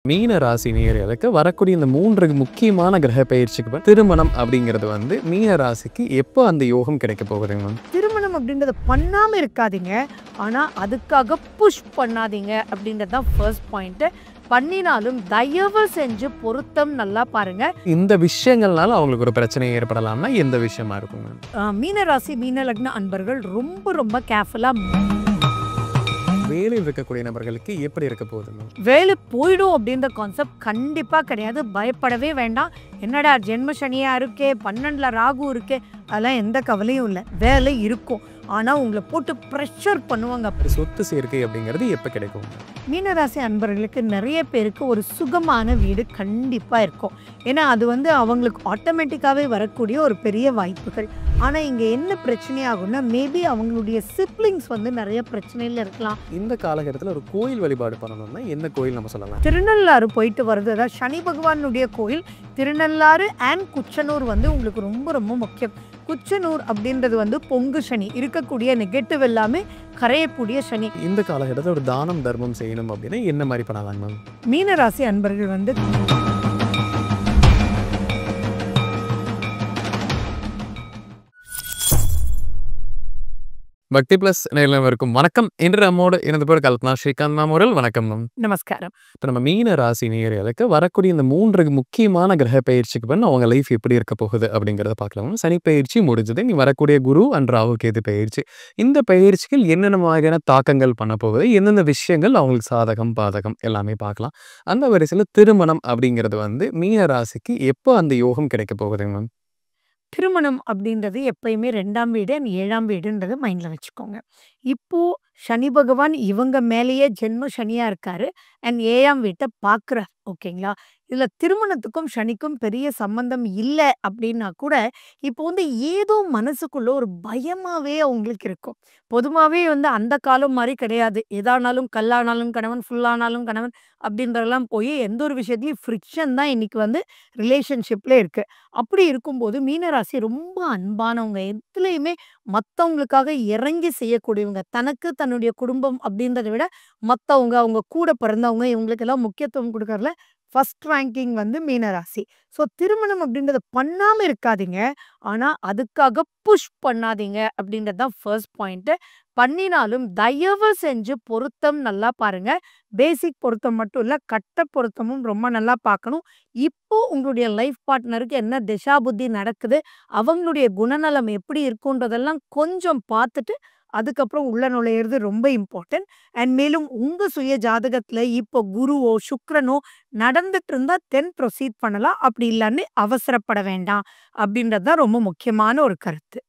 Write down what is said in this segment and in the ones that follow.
மீன ராசி நேயர்களுக்கு வரக்கூடிய இந்த 3 முக்கியமான கிரக பயிற்சிக்கு திருமணம் அப்படிங்கிறது மீன ராசிக்கு எப்போ அந்த யோகம் கிடைக்க போகுதுங்க? திருமணம் அப்படின்றத பண்ணாம இருக்காதீங்க, ஆனா அதுக்காக புஷ் பண்ணாதீங்க அப்படின்றது தான் ஃபர்ஸ்ட் பாயிண்ட். பண்ணினாலும் தயவு செஞ்சு பொருத்தம் நல்லா பாருங்க. இந்த விஷயங்கள்னால அவங்களுக்கு ஒரு பிரச்சனை ஏற்படலாம்னா எந்த விஷயமா இருக்குங்க? மீன ராசி மீன லக்ன அன்பர்கள் ரொம்ப ரொம்ப கேர்ஃபுல்லா. வேலையில் இருக்கக்கூடிய நபர்களுக்கு எப்படி இருக்க போகுதுங்க? வேலை போயிடும் அப்படின்ற கான்செப்ட் கண்டிப்பா கிடையாது. பயப்படவே வேண்டாம். என்னடா ஜென்ம சனியா இருக்கே, 12ல ராகு இருக்கே, அதெல்லாம் எந்த கவலையும் இல்லை. வேலை இருக்கும், ஆனா உங்களை போட்டு ப்ரெஷர் பண்ணுவாங்க. சொத்து சேர்க்கை அப்படிங்கிறது எப்போ கிடைக்கும்? மீனராசி அன்பர்களுக்கு நிறைய பேருக்கு ஒரு சுகமான வீடு கண்டிப்பா இருக்கும். ஏன்னா அது அவங்களுக்கு ஆட்டோமேட்டிக்காவே வரக்கூடிய ஒரு பெரிய வாய்ப்புகள். ஆனா இங்க என்ன பிரச்சனை ஆகும்னா, மேபி அவங்களுடைய சிப்ளிங்ஸ் நிறைய பிரச்சனையில இருக்கலாம். இந்த காலகட்டத்தில் ஒரு கோயில் வழிபாடு பண்ணணும்னா எந்த கோயில் நம்ம சொல்லலாம்? திருநள்ளாறு போயிட்டு வருது, அதாவது சனி பகவானுடைய கோயில் திருநள்ளாறு அண்ட் குச்சனூர் உங்களுக்கு ரொம்ப ரொம்ப முக்கியம். குச்சனூர் அப்படின்றது பொங்கு சனி, இருக்கக்கூடிய நெகட்டிவ் எல்லாமே கரையக்கூடிய சனி. இந்த காலகட்டத்தில் ஒரு தானம் தர்மம் செய்யணும் அப்படின்னா என்ன மாதிரி பண்ணலாம் மேம்? மீனராசி அன்பர்கள் பக்தி பிளஸ் நேயர்களுக்கும் வணக்கம். இன்று நம்மோடு இணைந்த பேர் கல்பனா ஸ்ரீகாந்த் மேம் அவர்கள். வணக்கம் மேம். நமஸ்காரம். இப்போ நம்ம மீன ராசி நேயர்களுக்கு வரக்கூடிய இந்த 3 முக்கியமான கிரக பயிற்சிக்கு அவங்க லைஃப் எப்படி இருக்க போகுது அப்படிங்கிறத பார்க்கலாம். சனி பயிற்சி முடிஞ்சது, நீ வரக்கூடிய குரு அண்ட் ராகு கேது பயிற்சி. இந்த பயிற்சிகள் என்னென்ன மாதிரியான தாக்கங்கள் பண்ண போகுது, எந்தெந்த விஷயங்கள் அவங்களுக்கு சாதகம் பாதகம் எல்லாமே பார்க்கலாம். அந்த வரிசையில் திருமணம் அப்படிங்கிறது மீன ராசிக்கு எப்போ அந்த யோகம் கிடைக்க போகுதுங்க மேம்? திருமணம் அப்படின்றது எப்பயுமே 2ஆம் வீடு அண்ட் 7ஆம் வீடுன்றது மைண்ட்ல வச்சுக்கோங்க. இப்போ சனி பகவான் இவங்க மேலேயே ஜென்ம சனியா இருக்காரு அண்ட் 7ஆம் வீட்டை பார்க்குறார். ஓகேங்களா? இதுல திருமணத்துக்கும் சனிக்கும் பெரிய சம்பந்தம் இல்லை அப்படின்னா கூட இப்போ ஏதோ மனசுக்குள்ள ஒரு பயமாவே அவங்களுக்கு இருக்கும். பொதுவாகவே அந்த காலம் மாதிரி கிடையாது. எதானாலும் கல்லானாலும் கணவன், ஃபுல்லானாலும் கணவன் அப்படின்றதெல்லாம் போய் எந்த ஒரு விஷயத்துலையும் ஃப்ரிக்ஷன் தான் இன்னைக்கு ரிலேஷன்ஷிப்ல இருக்கு. அப்படி இருக்கும்போது மீனராசி ரொம்ப அன்பானவங்க, எதுலையுமே மற்றவங்களுக்காக இறங்கி செய்யக்கூடியவங்க. தனக்கு தன்னுடைய குடும்பம் அப்படின்றத விட மற்றவங்க, அவங்க கூட பிறந்தவங்க, இவங்களுக்கெல்லாம் முக்கியத்துவம் கொடுக்கறதுல ஃபர்ஸ்ட் ரேங்கிங் மீனராசி. ஸோ திருமணம் அப்படின்றத பண்ணாம இருக்காதீங்க, ஆனா அதுக்காக புஷ் பண்ணாதீங்க அப்படின்றது தான் ஃபர்ஸ்ட் பாயிண்ட். பண்ணினாலும் தயவு செஞ்சு பொருத்தம் நல்லா பாருங்க. பேசிக் பொருத்தம் மட்டும் இல்ல, கட்ட பொருத்தமும் ரொம்ப நல்லா பார்க்கணும். இப்போ உங்களுடைய லைஃப் பார்ட்னருக்கு என்ன திசா புத்தி நடக்குது, அவங்களுடைய குணநலம் எப்படி இருக்குன்றதெல்லாம் கொஞ்சம் பார்த்துட்டு அதுக்கப்புறம் உள்ள நுழையிறது ரொம்ப இம்பார்ட்டன்ட். அண்ட் மேலும் உங்க சுய ஜாதகத்துல இப்போ குருவோ சுக்கிரனோ நடந்துட்டு இருந்தா தென் ப்ரொசீட் பண்ணலாம். அப்படி இல்லைன்னு அவசரப்பட வேண்டாம் அப்படின்றது தான் ரொம்ப முக்கியமான ஒரு கருத்து.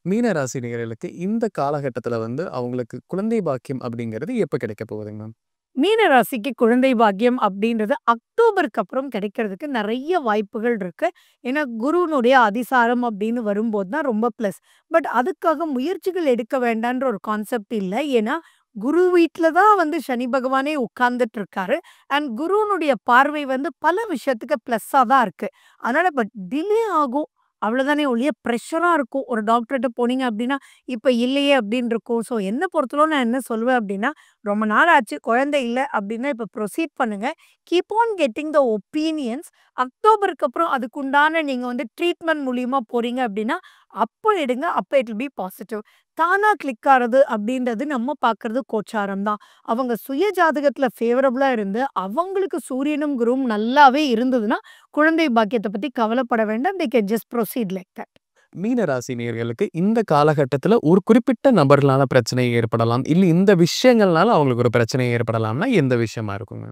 மீன ராசி நேயர்களுக்கு இந்த காலகட்டத்தில் அவங்களுக்கு குழந்தை பாக்கியம் அப்படிங்கிறது எப்போ கிடைக்க போகுதுங்க மேம்? மீன ராசிக்கு குழந்தை பாக்கியம் அப்படின்றது அக்டோபருக்கு அப்புறம் கிடைக்கிறதுக்கு நிறைய வாய்ப்புகள் இருக்கு. ஏன்னா குருனுடைய அதிசாரம் அப்படின்னு வரும்போது தான் ரொம்ப ப்ளஸ். பட் அதுக்காக முயற்சிகள் எடுக்க வேண்டான்ற ஒரு கான்செப்ட் இல்லை. ஏன்னா குரு வீட்டில தான் சனி பகவானே உட்கார்ந்துட்டு இருக்காரு. அண்ட் குருனுடைய பார்வை பல விஷயத்துக்கு ப்ளஸ்ஸா தான் இருக்கு. அதனால பட் டிலே ஆகும், அவ்வளவுதானே ஒழிய ப்ரெஷரா இருக்கும். ஒரு டாக்டர்கிட்ட போனீங்க அப்படின்னா இப்ப இல்லையே அப்படின்னு இருக்கும். ஸோ என்ன பொறுத்தளவு நான் என்ன சொல்வேன் அப்படின்னா, ரொம்ப நாள் ஆச்சு குழந்தை இல்லை அப்படின்னா இப்ப ப்ரொசீட் பண்ணுங்க. Keep on getting the opinions. அக்டோபருக்கு அப்புறம் அதுக்குண்டான நீங்க ட்ரீட்மெண்ட் மூலியமா போறீங்க அப்படின்னா அப்போ எடுங்க. அப்ப இட் வில் பி பாசிட்டிவ். தானா கிளிக் ஆறது அப்படின்றது நம்ம பார்க்கறது கோச்சாரம் தான். அவங்க சுய ஜாதகத்துல ஃபேவரபிளா இருந்து அவங்களுக்கு சூரியனும் குருவும் நல்லாவே இருந்ததுன்னா குழந்தை பாக்கியத்தை பத்தி கவலைப்பட வேண்டாம். they can just proceed like that. மீன ராசி நேயர்களுக்கு இந்த காலகட்டத்தில் ஒரு குறிப்பிட்ட நபர்களால பிரச்சனை ஏற்படலாம், இல்லை இந்த விஷயங்கள்னால அவங்களுக்கு ஒரு பிரச்சனை ஏற்படலாம்னா எந்த விஷயமா இருக்குங்க?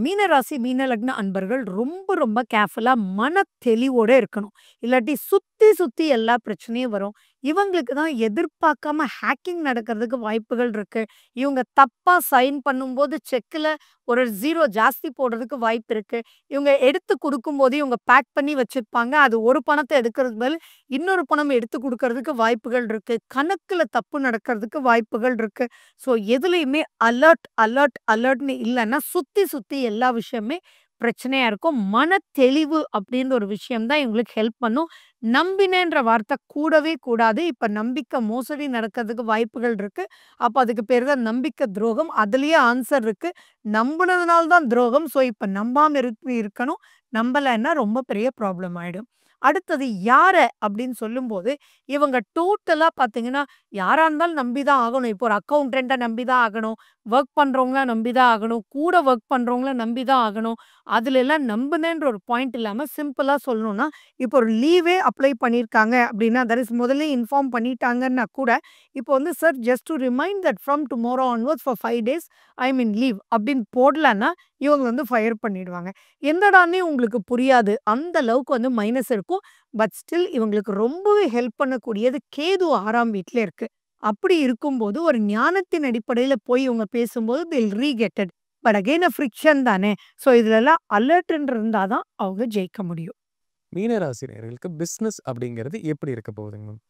மீனராசி மீன லக்ன அன்பர்கள் ரொம்ப ரொம்ப கேர்ஃபுல்லா மன தெளிவோட இருக்கணும். இல்லாட்டி சுத்தி சுத்தி எல்லா பிரச்சனையும் வரும். இவங்களுக்கு தான் எதிர்பார்க்காம ஹேக்கிங் நடக்கிறதுக்கு வாய்ப்புகள் இருக்கு. இவங்க தப்பா சைன் பண்ணும்போது செக்ல ஒரு 0 ஜாஸ்தி போடுறதுக்கு வாய்ப்பு இருக்கு. இவங்க எடுத்து கொடுக்கும்போது இவங்க பேக் பண்ணி வச்சிருப்பாங்க. அது ஒரு பணத்தை எடுக்கிறது பதில் இன்னொரு பணம் எடுத்து கொடுக்கறதுக்கு வாய்ப்புகள் இருக்கு. கணக்குல தப்பு நடக்கிறதுக்கு வாய்ப்புகள் இருக்கு. ஸோ எதுலையுமே அலர்ட் அலர்ட் அலர்ட்னு இல்லைன்னா சுத்தி சுத்தி எல்லா விஷயமே பிரச்சனையா இருக்கும். மனத்தெளிவு அப்படின்ற ஒரு விஷயம் தான் இவங்களுக்கு ஹெல்ப் பண்ணும். நம்பினேன்ற வார்த்தை கூடவே கூடாது. இப்ப நம்பிக்கை மோசடி நடக்கிறதுக்கு வாய்ப்புகள் இருக்கு. அப்ப அதுக்கு பேரு தான் நம்பிக்கை துரோகம். அதுலயே ஆன்சர் இருக்கு. நம்புனதுனால தான் துரோகம். ஸோ இப்ப நம்பாம இருக்கணும். நம்பலன்னா ரொம்ப பெரிய ப்ராப்ளம் ஆயிடும். அடுத்தது யார அப்படின்னு சொல்லும்போது, இவங்க டோட்டலா பார்த்தீங்கன்னா, யாரா இருந்தாலும் நம்பி தான் ஆகணும். இப்போ ஒரு அக்கவுண்டன்ட்ட நம்பி தான் ஆகணும். வொர்க் பண்றவங்கள நம்பி தான் ஆகணும். கூட வொர்க் பண்றவங்கள நம்பி தான் ஆகணும். அதுலலாம் நம்புனேன்ற ஒரு பாயிண்ட் இல்லாம சிம்பிளா சொல்லணும்னா, இப்போ ஒரு லீவே அப்ளை பண்ணியிருக்காங்க அப்படின்னா, தட் இஸ் முதல்லயே இன்ஃபார்ம் பண்ணிட்டாங்கன்னா கூட, இப்போ வந்து sir just to remind that from tomorrow onwards for 5 days I am in leave அப்படின்னு போடலன்னா, இவங்க வந்து ஃபயர் பண்ணிடுவாங்க. என்னடான்னே உங்களுக்கு புரியாது. அந்த அளவுக்கு வந்து மைனஸ் இருக்கும். பட் ஸ்டில் இவங்களுக்கு ரொம்பவே ஹெல்ப் பண்ணக்கூடியது கேது 6ஆம் வீட்ல இருக்கு. அப்படி இருக்கும்போது ஒரு ஞானத்தின் அடிப்படையில போய் இவங்க பேசும்போது தில் ரீகெட் இட். பட் அகைன் ஃப்ரிக்ஷன் தானே. ஸோ இதுலலாம் அலர்ட்ன்னு இருந்தா தான் அவங்க ஜெயிக்க முடியும். மீனராசி நேயர்களுக்கு பிசினஸ் அப்படிங்கிறது எப்படி இருக்க போகுதுங்க மேம்?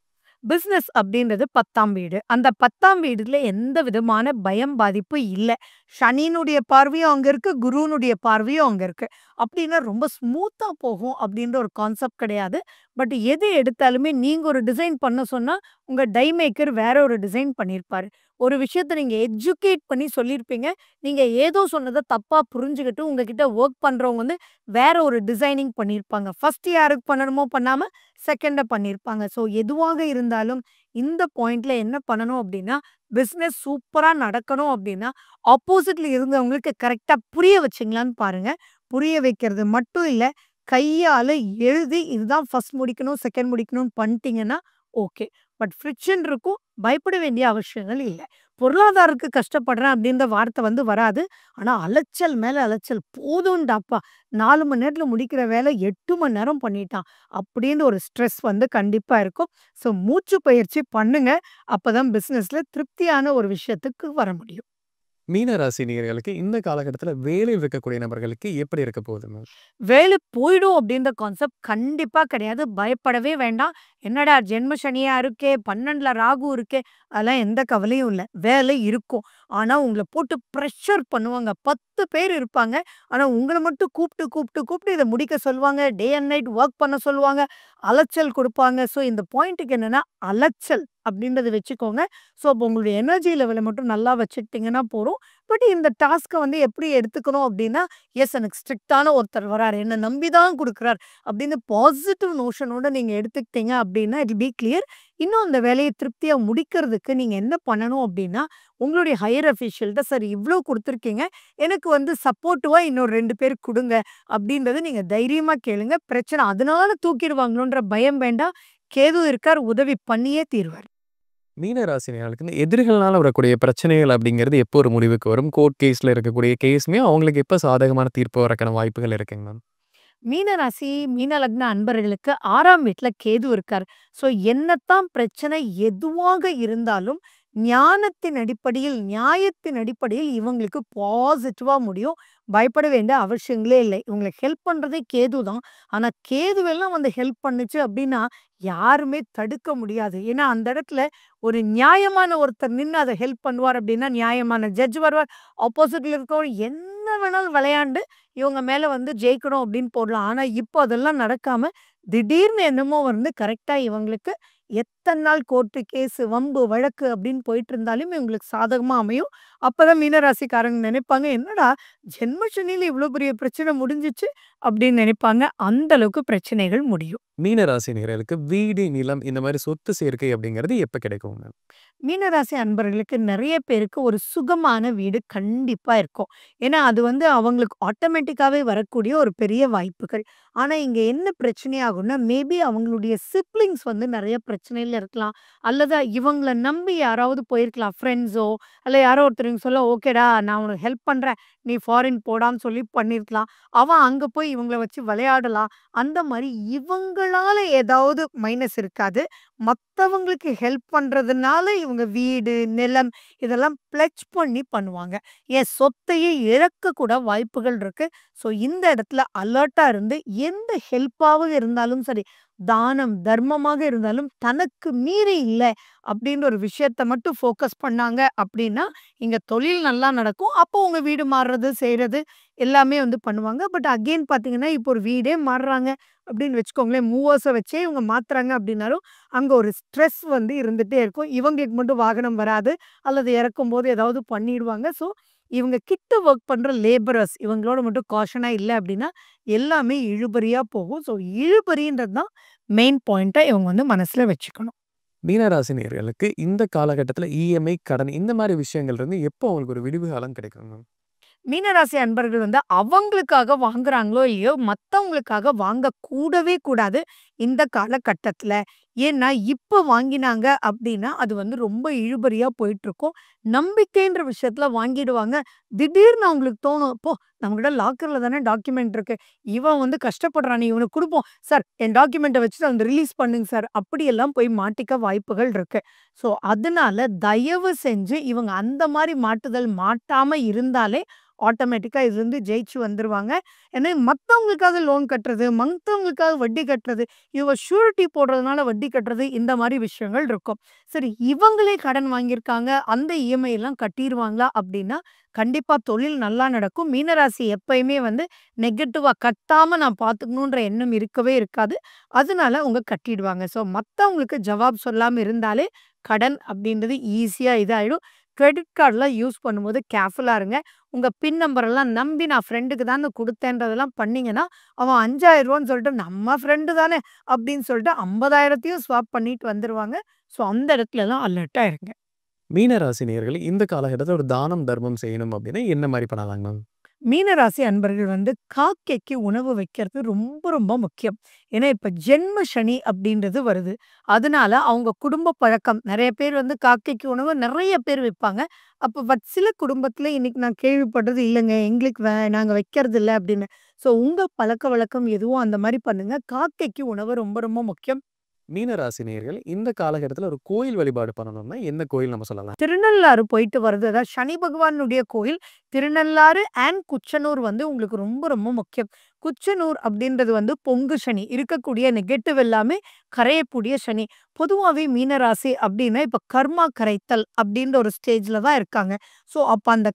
பிசினஸ் அப்படின்றது 10ஆம் வீடு. அந்த 10ஆம் வீடுல எந்த விதமான பயம், பாதிப்பு இல்ல. சனியினுடைய பார்வையும் அங்க இருக்கு. குருவினுடைய பார்வையும் அங்க இருக்கு. அப்படின்னா ரொம்ப ஸ்மூத்தா போகும் அப்படின்ற ஒரு கான்செப்ட் கிடையாது. பட் எது எடுத்தாலுமே நீங்க ஒரு டிசைன் பண்ண சொன்னா, உங்க டை மேக்கர் வேற ஒரு டிசைன் பண்ணியிருப்பாரு. ஒரு விஷயத்த நீங்க எஜுகேட் பண்ணி சொல்லியிருப்பீங்க. நீங்க ஏதோ சொன்னத தப்பா புரிஞ்சுகிட்டு உங்ககிட்ட வொர்க் பண்றவங்க வந்து வேற ஒரு டிசைனிங் பண்ணியிருப்பாங்க. ஃபர்ஸ்ட் யாருக்கு பண்ணணுமோ பண்ணாம, செகண்ட பண்ணியிருப்பாங்க. ஸோ எதுவாக இருந்தாலும் இந்த பாயிண்ட்ல என்ன பண்ணணும் அப்படின்னா, பிசினஸ் சூப்பரா நடக்கணும் அப்படின்னா, ஆப்போசிட்ல இருந்தவங்களுக்கு கரெக்ட்டா புரிய வச்சீங்களான்னு பாருங்க. புரிய வைக்கிறது மட்டும் இல்ல, கையால எழுதி இதுதான் ஃபர்ஸ்ட் முடிக்கணும், செகண்ட் முடிக்கணும்னு பண்ணிட்டீங்கன்னா ஓகே. பட் ஃப்ரிக்ஷன் இருக்கும். பயப்பட வேண்டிய அவசியங்கள் இல்ல. பொருளாதாரத்துக்கு கஷ்டப்படுறேன் அப்படின்ற வார்த்தை வந்து வராது. ஆனா அலைச்சல் மேல அலைச்சல். போதும்டாப்பா! 4 மணி நேரத்துல முடிக்கிற வேலை 8 மணி நேரம் பண்ணிட்டான். அப்படின்னு ஒரு ஸ்ட்ரெஸ் வந்து கண்டிப்பா இருக்கும். ஸோ மூச்சு பயிற்சி பண்ணுங்க. அப்பதான் பிசினஸ்ல திருப்தியான ஒரு விஷயத்துக்கு வர முடியும். மீனராசி நேயர்களுக்கு இந்த காலகட்டத்தில வேலையில் இருக்கக்கூடிய நபர்களுக்கு எப்படி இருக்க போகுது மேம்? வேலை போயிடும் அப்படின்ற கான்செப்ட் கண்டிப்பா கிடையாது. பயப்படவே வேண்டாம். என்னடா ஜென்ம சனியா இருக்கே, 12ல ராகு இருக்கே, அதெல்லாம் எந்த கவலையும் இல்ல. வேலை இருக்கும். ஆனா உங்கள போட்டு பிரஷர் பண்ணுவாங்க. 10 பேர் இருப்பாங்க. ஆனா உங்கள மட்டும் கூப்பிட்டு இத முடிக்க சொல்லுவாங்க. டே அண்ட் நைட் வொர்க் பண்ண சொல்லுவாங்க. அலைச்சல் குடுப்பாங்க. ஸோ இந்த பாயிண்ட்க்கு என்னன்னா, அலைச்சல் அப்படின்றத வச்சுக்கோங்க. ஸோ அப்போ உங்களுடைய எனர்ஜி லெவல மட்டும் நல்லா வச்சுக்கிட்டீங்கன்னா போரும். பட் இந்த டாஸ்க்க வந்து எப்படி எடுத்துக்கணும் அப்படின்னா, எஸ் எனக்கு ஸ்ட்ரிக்ட்டான ஒருத்தர் வராரு. என்ன நம்பி தான் குடுக்குறார். அப்படின்னு பாசிட்டிவ் நோஷனோட நீங்க எடுத்துக்கிட்டீங்க அப்படின்னா, இட் வில் பி கிளியர். இன்னும் அந்த வேலைய திருப்தியா முடிக்கிறதுக்கு நீங்க என்ன பண்ணணும் அப்படின்னா, உங்களுடைய ஹையர் அஃபிஷியல்ட்ட சார் இவ்ளோ குடுத்துருக்கீங்க. எனக்கு வந்து சப்போர்ட்டிவா இன்னும் 2 பேர் குடுங்க அப்படின்றத நீங்க தைரியமா கேளுங்க. பிரச்சனை அதனால தூக்கிடுவாங்களோன்ற பயம் வேண்டாம். கேது இருக்கார். உதவி பண்ணியே தீருவார். மீனராசி நேயர்களுக்கு இந்த எதிரிகள்னால வரக்கூடிய பிரச்சனைகள் அப்படிங்கிறது எப்போ ஒரு முடிவுக்கு வரும்? கோர்ட் கேஸ்ல இருக்கக்கூடிய கேஸுமே அவங்களுக்கு எப்ப சாதகமான தீர்ப்பு வரக்கான வாய்ப்புகள் இருக்குங்க மேம்? மீன ராசி, மீன லக்ன அன்பர்களுக்கு 6ஆம் வீட்ல கேது இருக்கார். ஸோ என்னத்தான் பிரச்சனை எதுவாக இருந்தாலும், ஞானத்தின் அடிப்படையில், நியாயத்தின் அடிப்படையில் இவங்களுக்கு பாசிட்டிவா முடியும். பயப்பட வேண்டிய அவசியங்களே இல்லை. இவங்களுக்கு ஹெல்ப் பண்றதே கேது தான். ஆனா கேதுவெல்லாம் வந்து ஹெல்ப் பண்ணுச்சு அப்படின்னா, யாருமே தடுக்க முடியாது. ஏன்னா அந்த இடத்துல ஒரு நியாயமான ஒருத்தர் நின்னு அத ஹெல்ப் பண்ணுவார் அப்படின்னா, நியாயமான ஜட்ஜ் வருவார். ஆப்போசிட்ல இருக்கவர் என்ன வேணாலும் விளையாண்டு இவங்க மேல வந்து ஜெயிக்கணும் அப்படின்னு போடலாம். ஆனா, இப்போ அதெல்லாம் நடக்காம, திடீர்னு என்னமோ வந்து கரெக்ட்டா இவங்களுக்கு எத்தன நாள் கோர்ட்டு, கேஸு, வம்பு, வழக்கு அப்படின்னு போயிட்டு இருந்தாலும் இவங்களுக்கு சாதகமா அமையும். அப்பதான் மீனராசிக்காரங்க நினைப்பாங்க, "என்னடா ஜென்ம சனியில இவ்ளோ பெரிய பிரச்சனை முடிஞ்சுச்சு" அப்படின்னு நினைப்பாங்க. அந்த அளவுக்கு பிரச்சனைகள் முடியும். மீனராசி நேயர்களுக்கு வீடு, நிலம் இந்த மாரி சொத்து சேர்க்கை அப்படிங்கிறது எப்ப கிடைக்குங்க? மீனராசி அன்பர்களுக்கு நெறைய பேருக்கு ஒரு சுகமான வீடு கண்டிப்பா இருக்கும். ஏன்னா, அது வந்து அவங்களுக்கு ஆட்டோமேட்டிக்காவே வரக்கூடிய ஒரு பெரிய வாய்ப்புகள். ஆனா, இங்க என்ன பிரச்சனை ஆகும்னா, மேபி அவங்களுடைய சிப்லிங்ஸ் வந்து நெறைய பிரச்சனையில இருக்கலாம். அல்லது இவங்கள நம்பி யாராவது போயிருக்கலாம். ஃப்ரெண்ட்ஸோ அல்ல யாரோ ஒருத்தர் இவங்க சொல்ல, "ஓகேடா நான் உனக்கு ஹெல்ப் பண்றேன். நீ ஃபாரின் போடான்னு" சொல்லி பண்ணியிருக்கலாம். அவன் அங்க போய் இவங்கள வச்சு விளையாடலாம். அந்த மாரி இவங்களால ஏதாவது மைனஸ் இருக்காது. மத்தவங்களுக்கு ஹெல்ப் பண்றதுனால இவங்க வீடு, நிலம் இதெல்லாம் பிளெட்ஜ் பண்ணி பண்ணுவாங்க. என் சொத்தையே இழக்க கூட வாய்ப்புகள் இருக்கு. ஸோ இந்த இடத்துல அலர்ட்டா இருந்து எந்த ஹெல்ப்பாவும் இருந்தாலும் சரி, தானம், தர்மமாக இருந்தாலும் தனக்கு மீறி இல்ல அப்படின்ற ஒரு விஷயத்த மட்டும் ஃபோக்கஸ் பண்ணாங்க அப்படின்னா, இங்க தொழில் நல்லா நடக்கும். அப்போ உங்க வீடு மாறுறது, செய்றது எல்லாமே வந்து பண்ணுவாங்க. பட் அகைன் பார்த்தீங்கன்னா, இப்போ ஒரு வீடே மாறுறாங்க அப்படின்னு வச்சுக்கோங்களேன். மூவர்ஸ வச்சே இவங்க மாத்துறாங்க அப்படின்னாலும், அங்க ஒரு ஸ்ட்ரெஸ் வந்து இருந்துட்டே இருக்கும். இவங்களுக்கு மட்டும் வாகனம் வராது. அல்லது இறக்கும்போது ஏதாவது பண்ணிடுவாங்க. ஸோ, இவங்க கிட்ட வொர்க் பண்ற லேபரர்ஸ் இவங்களோட மட்டும் காஷனா இல்ல அப்படின்னா, எல்லாமே இழுபறியா போகும். ஸோ, இழுபறின்றது தான் மெயின் பாயிண்ட்டா இவங்க வந்து மனசுல வச்சுக்கணும். மீனராசி நேயர்களுக்கு இந்த காலகட்டத்தில இஎம்ஐ, கடன் இந்த மாரி விஷயங்கள்ல இருந்து எப்போ அவங்களுக்கு ஒரு விடிவு காலம் கிடைக்குங்க? மீனராசி அன்பர்கள் வந்து அவங்களுக்காக வாங்குறாங்களோ இல்லையோ, மத்தவங்களுக்காக வாங்க கூடவே கூடாது இந்த காலகட்டத்துல. ஏன்னா, இப்ப வாங்கினாங்க அப்டின்னா, அது வந்து ரொம்ப இழுபறியா போயிட்டுருக்கும். நம்பிக்கைன்ற விஷயத்துல வாங்கிடுவாங்க. திடீர்னு அவங்களுக்கு தோணும், "அப்போ நம்மகிட்ட லாக்கர்ல தானே டாக்குமெண்ட் இருக்கு. இவன் வந்து கஷ்டப்படுறானே, இவனுக்கு குடுப்போம். சார் என் டாக்குமெண்ட்ட வச்சுட்டு அந்த ரிலீஸ் பண்ணுங்க சார்." அப்படியெல்லாம் போய் மாட்டிக்க வாய்ப்புகள் இருக்கு. ஸோ, அதனால தயவு செஞ்சு இவங்க அந்த மாரி மாட்டுதல் மாட்டாம இருந்தாலே, ஆட்டோமேட்டிக்கா இதுலருந்து ஜெயிச்சு வந்துருவாங்க. ஏன்னா மத்தவங்களுக்காக லோன் கட்டுறது, மத்தவங்களுக்காக வட்டி கட்டுறது, இவங்க ஷூரிட்டி போடுறதுனால வட்டி கட்டுறது, இந்த மாரி விஷயங்கள் இருக்கும். சரி இவங்களே கடன் வாங்கியிருக்காங்க, அந்த இஎம்ஐ எல்லாம் கட்டிருவாங்களா அப்டின்னா, கண்டிப்பா தொழில் நல்லா நடக்கும். மீனராசி எப்பயுமே வந்து நெகட்டிவா கட்டாம நான் பார்த்துக்கணுன்ற எண்ணம் இருக்கவே இருக்காது. அதனால அவங்க கட்டிடுவாங்க. ஸோ மத்தவங்களுக்கு ஜவாப் சொல்லாம இருந்தாலே, கடன் அப்டின்றது ஈஸியா இதாயிடும். கிரெடிட் கார்ட்லாம் யூஸ் பண்ணும்போது கேர்ஃபுல்லா இருங்க. உங்க பின் நம்பர் எல்லாம் நம்பி நான் ஃப்ரெண்டுக்கு தாங்க குடுத்தேன்றதெல்லாம் பண்ணீங்கன்னா, அவன் ரூ. 5000ன்னு சொல்லிட்டு நம்ம ஃப்ரெண்டு தானே அப்படின்னு சொல்லிட்டு 50,000த்தையும் ஸ்வாப் பண்ணிட்டு வந்துருவாங்க. ஸோ அந்த இடத்துலலாம் அலர்ட்டா இருங்க. மீனராசி நேயர்கள் இந்த காலகட்டத்தில ஒரு தானம், தர்மம் செய்யணும் அப்டின்னா என்ன மாரி பண்ணலாங்க மேம்? மீனராசி அன்பர்கள் வந்து காக்கைக்கு உணவு வைக்கிறது ரொம்ப ரொம்ப முக்கியம். ஏன்னா இப்ப ஜென்ம சனி அப்படின்றது வருது. அதனால அவங்க குடும்ப பழக்கம் நெறைய பேர் வந்து காக்கைக்கு உணவு நெறைய பேர் வைப்பாங்க. அப்ப சில குடும்பத்தில இன்னைக்கு நான் கேள்விப்பட்டது இல்லங்க. எங்களுக்கு நாங்க வைக்கிறது இல்ல அப்படின்னு. ஸோ உங்க பழக்கவழக்கம் எதுவோ அந்த மாரி பண்ணுங்க. காக்கைக்கு உணவு ரொம்ப ரொம்ப முக்கியம். மீனராசி நேயர்கள் இந்த காலகட்டத்தில ஒரு கோயில் வழிபாடு பண்ணணும்னா எந்த கோயில் நம்ம சொல்லலாம்? திருநள்ளாறு போயிட்டு வர்றது. அதாவது சனி பகவானுடைய கோயில் திருநள்ளாறு அண்ட் குச்சனூர் வந்து உங்களுக்கு ரொம்ப ரொம்ப முக்கியம். குச்சனூர் அப்படின்றது வந்து பொங்கு சனி. இருக்கக்கூடிய நெகட்டிவ் எல்லாமே கரையக்கூடிய சனி. பொதுவாவே மீனராசி அப்படின்னா, இப்ப கர்மா கரைத்தல் அப்படின்ற ஒரு ஸ்டேஜ்ல தான் இருக்காங்க. ஸோ, அப்ப அந்த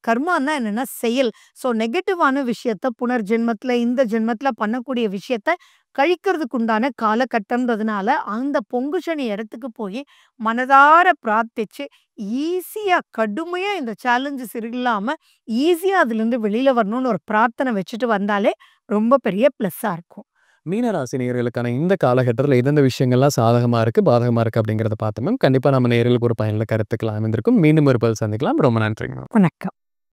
கர்மான்னா என்னன்னா செயல். ஸோ, நெகட்டிவான விஷயத்த புனர்ஜென்மத்தில, இந்த ஜென்மத்தில பண்ணக்கூடிய விஷயத்த கழிக்கிறதுக்கு உண்டான காலகட்டம்ன்றதுனால, அந்த பொங்கு சனி இடத்துக்கு போயி மனதார பிரார்த்திச்சு, ஈஸியா கடுமையா இந்த சேலஞ்சஸ் இல்லாம, ஈஸியா அதுலருந்து வெளில வரணும்னு ஒரு பிரார்த்தனை வச்சுட்டு வந்தாலே, ரொம்ப பெரிய ப்ளஸ்ஸா இருக்கும். மீனராசி நேயர்களுக்கான இந்த காலகட்டத்தில எந்தெந்த விஷயங்கள்லாம் சாதகமா இருக்கு, பாதகமா இருக்கு அப்படிங்கிறத பார்த்தோம் மேம். கண்டிப்பா நம்ம நேயர்களுக்கு ஒரு பயனுள்ள கருத்துக்கள் அமைந்திருக்கும். மீண்டும் ஒரு பதில் சந்திக்கலாம். ரொம்ப நன்றிங்க மேம். வணக்கம்.